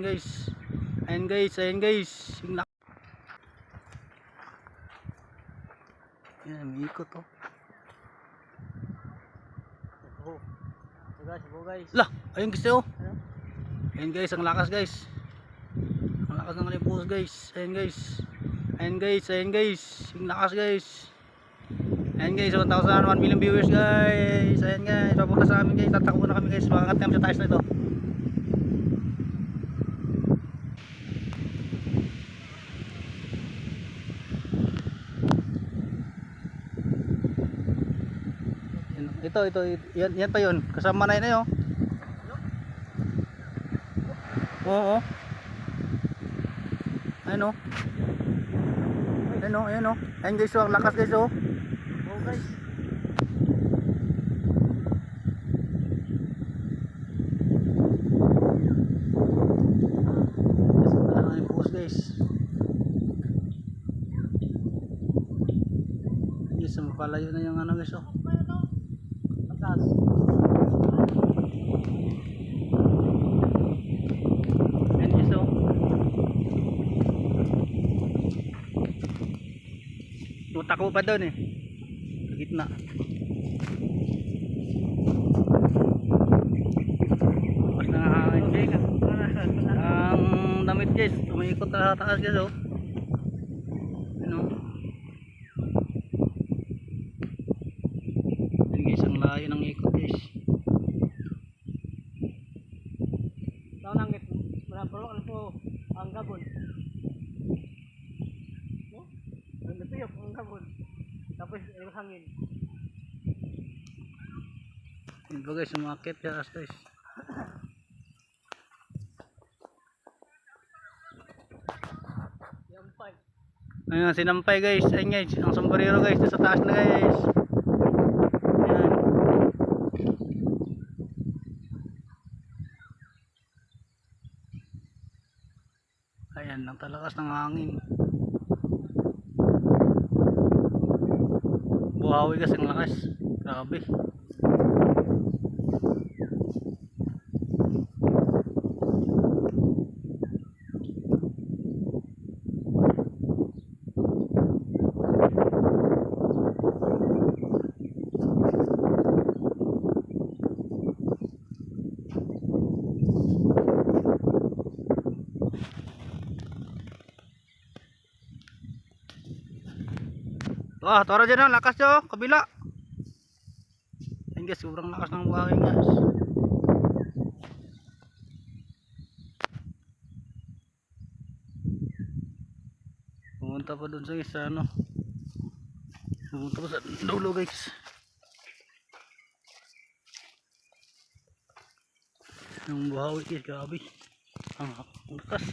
guys. Ayan guys, ayan guys. Ayan, may ikot oh. Guys. Lah, ayun guys oh. Ayan guys, ang lakas guys. Ang lakas ng kalipos guys. Ayan guys. Ayan guys, ayan guys. Yung lakas guys. Ayan guys, 1,000, 1 million viewers guys. Ayan guys, papunta sa amin guys. Tatakbo na kami guys. Makangat kami sa taas na ito. Ito, yan pa yun. Kasama na yun eh oh. Oo. Ayun oh. Ayun oh, ayun oh. Ayun guys oh, ang lakas guys oh. Oh guys. Ay pus guys. Yes, mapalayo na yung ano guys oh. Lakas. Ayun guys oh. Tutako pa doon eh. Sa gitna. Tapos nakakahangin guys. Ang damit guys, umiikot na sa taas guys oh. Ano? Ayun guys, ang layo ng ikot guys. Tao nangit. Malapro po ang gabon. No? Ang natuyok ang gabon. Tapos ay hangin. Yun po guys, umakit sa taas guys. Yampay. Ayun, sinampay guys. Ayun guys, ang sombrero guys, sa taas na guys. Ayan. Ayan, ang talakas ng hangin. Buhawi kasi ang lakas. Grabe. Wah, tara dyan lakas nyo, kabila. Ayun guys, sobrang lakas ng buhangin guys. Pumunta pa dun sa isa ano. Pumunta pa sa dulo guys. Yung buhawi guys, grabe. Ang lakas.